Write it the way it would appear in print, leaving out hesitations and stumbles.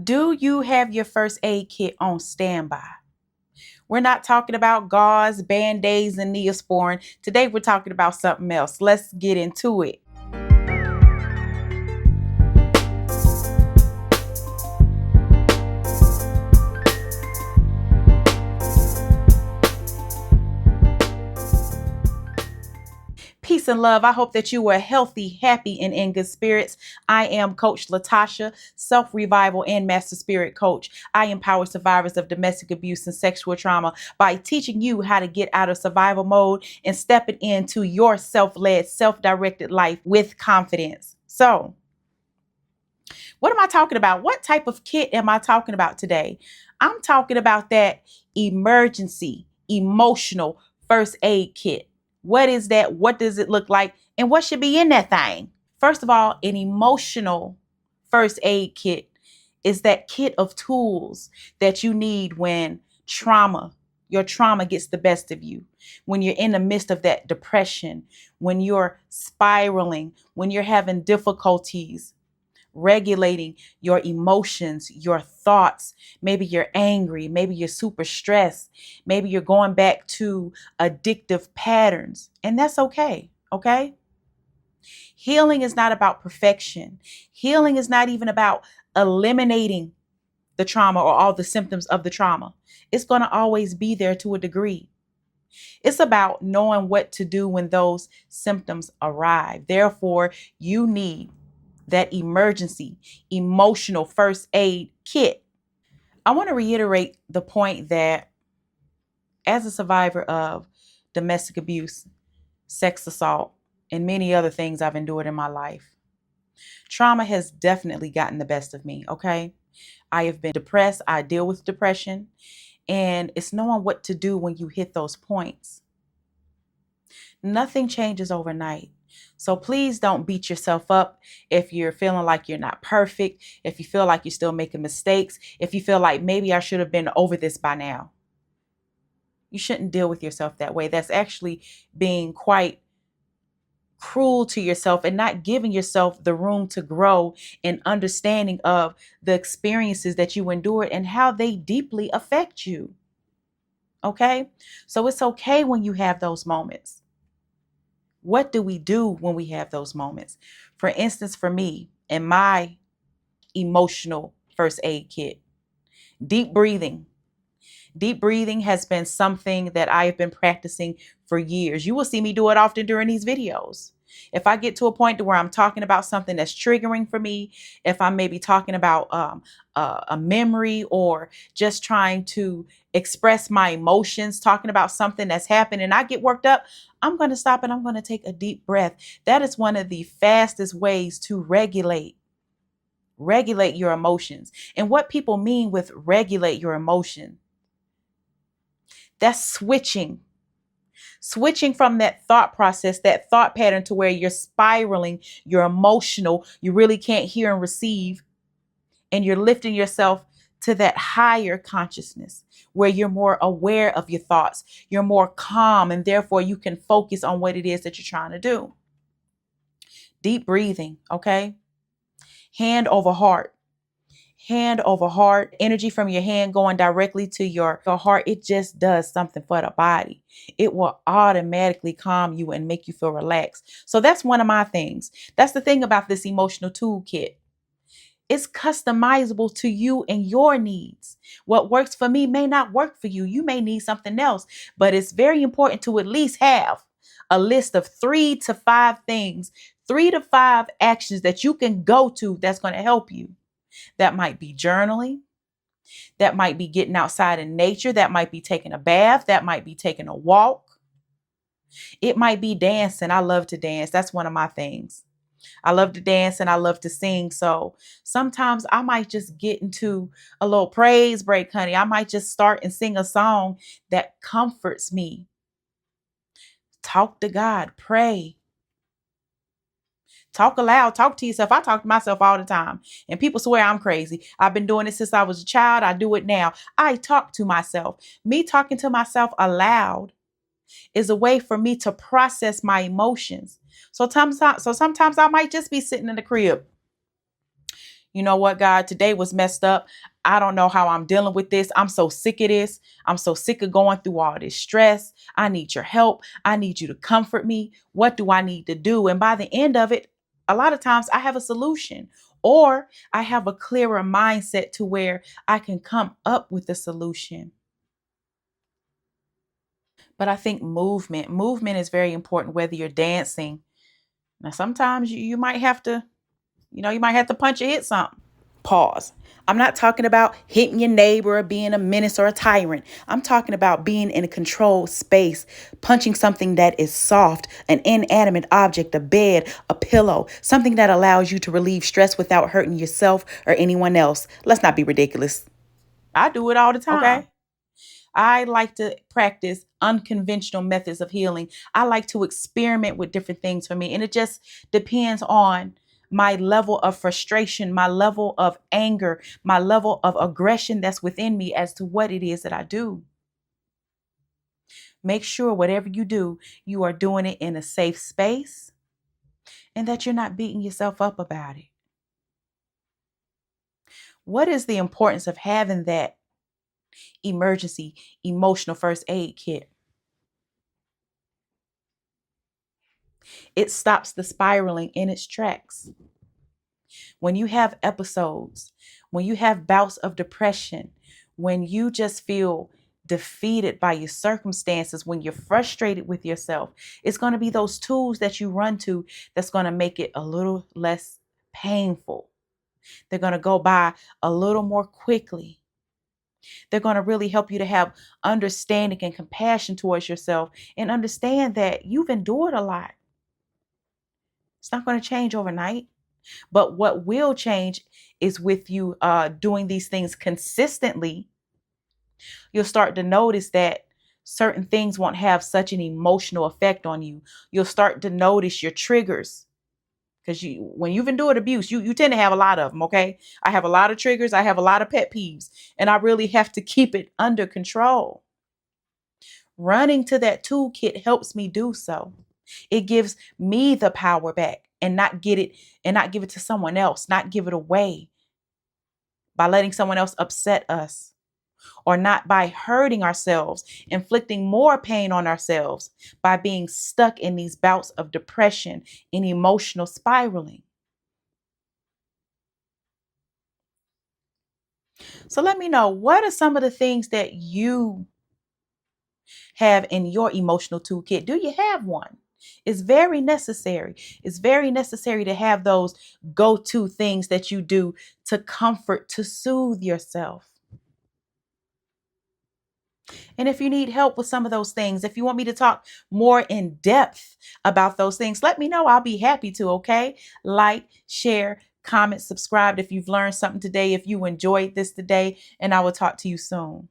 Do you have your first aid kit on standby? We're not talking about gauze, band-aids, and Neosporin. Today we're talking about something else. Let's get into it. Peace and love. I hope that you are healthy, happy, and in good spirits. I am Coach Latasha, self-revival and master spirit coach. I empower survivors of domestic abuse and sexual trauma by teaching you how to get out of survival mode and stepping into your self-led, self-directed life with confidence. So, what am I talking about? What type of kit am I talking about today? I'm talking about that emergency, emotional first aid kit. What is that? What does it look like? And what should be in that thing? First of all, an emotional first aid kit is that kit of tools that you need when your trauma gets the best of you, when you're in the midst of that depression, when you're spiraling, when you're having difficulties regulating your emotions, your thoughts. Maybe you're angry, maybe you're super stressed, maybe you're going back to addictive patterns, and that's okay. Okay. Healing is not about perfection. Healing is not even about eliminating the trauma or all the symptoms of the trauma. It's going to always be there to a degree. It's about knowing what to do when those symptoms arrive. Therefore, you need that emergency emotional first aid kit. I want to reiterate the point that as a survivor of domestic abuse, sex assault, and many other things I've endured in my life, trauma has definitely gotten the best of me, okay? I have been depressed. I deal with depression, and it's knowing what to do when you hit those points. Nothing changes overnight. So please don't beat yourself up if you're feeling like you're not perfect, if you feel like you're still making mistakes, if you feel like maybe I should have been over this by now. You shouldn't deal with yourself that way. That's actually being quite cruel to yourself and not giving yourself the room to grow in understanding of the experiences that you endured and how they deeply affect you. Okay? So it's okay when you have those moments. What do we do when we have those moments? For instance, for me and my emotional first aid kit, deep breathing. Deep breathing has been something that I have been practicing for years. You will see me do it often during these videos. If I get to a point to where I'm talking about something that's triggering for me, if I'm maybe talking about a memory or just trying to express my emotions, talking about something that's happened and I get worked up, I'm going to stop and I'm going to take a deep breath. That is one of the fastest ways to regulate your emotions. And what people mean with regulate your emotion, that's switching from that thought process, that thought pattern to where you're spiraling, you're emotional, you really can't hear and receive, and you're lifting yourself to that higher consciousness where you're more aware of your thoughts, you're more calm, and therefore you can focus on what it is that you're trying to do. Deep breathing, okay? Hand over heart. Hand over heart, energy from your hand going directly to your heart. It just does something for the body. It will automatically calm you and make you feel relaxed. So that's one of my things. That's the thing about this emotional toolkit. It's customizable to you and your needs. What works for me may not work for you. You may need something else, but it's very important to at least have a list of 3 to 5 things, 3 to 5 actions that you can go to that's going to help you. That might be journaling. That might be getting outside in nature. That might be taking a bath. That might be taking a walk. It might be dancing. I love to dance. That's one of my things. I love to dance and I love to sing. So sometimes I might just get into a little praise break, honey. I might just start and sing a song that comforts me. Talk to God, pray. Talk aloud, talk to yourself. I talk to myself all the time, and people swear I'm crazy. I've been doing it since I was a child. I do it now. I talk to myself. Me talking to myself aloud is a way for me to process my emotions. So sometimes I might just be sitting in the crib, You know what, God, today was messed up. I don't know how I'm dealing with this. I'm so sick of this. I'm so sick of going through all this stress. I need your help. I need you to comfort me. What do I need to do? And by the end of it, a lot of times I have a solution, or I have a clearer mindset to where I can come up with a solution. But I think movement is very important, whether you're dancing. Now, sometimes you might have to, you might have to punch or hit something. Pause. I'm not talking about hitting your neighbor or being a menace or a tyrant. I'm talking about being in a controlled space, punching something that is soft, an inanimate object, a bed, a pillow, something that allows you to relieve stress without hurting yourself or anyone else. Let's not be ridiculous. I do it all the time. Okay. I like to practice unconventional methods of healing. I like to experiment with different things for me. And it just depends on my level of frustration, my level of anger, my level of aggression that's within me as to what it is that I do. Make sure whatever you do, you are doing it in a safe space and that you're not beating yourself up about it. What is the importance of having that emergency emotional first aid kit? It stops the spiraling in its tracks. When you have episodes, when you have bouts of depression, when you just feel defeated by your circumstances, when you're frustrated with yourself, it's going to be those tools that you run to that's going to make it a little less painful. They're going to go by a little more quickly. They're going to really help you to have understanding and compassion towards yourself and understand that you've endured a lot. It's not going to change overnight. But what will change is with you doing these things consistently, you'll start to notice that certain things won't have such an emotional effect on you. You'll start to notice your triggers. Because when you've endured abuse, you tend to have a lot of them, okay? I have a lot of triggers. I have a lot of pet peeves. And I really have to keep it under control. Running to that toolkit helps me do so. It gives me the power back and not give it to someone else, not give it away by letting someone else upset us, or not by hurting ourselves, inflicting more pain on ourselves by being stuck in these bouts of depression and emotional spiraling. So let me know, what are some of the things that you have in your emotional toolkit? Do you have one? It's very necessary. It's very necessary to have those go-to things that you do to comfort, to soothe yourself. And if you need help with some of those things, if you want me to talk more in depth about those things, let me know. I'll be happy to, okay? Like, share, comment, subscribe if you've learned something today, if you enjoyed this today, and I will talk to you soon.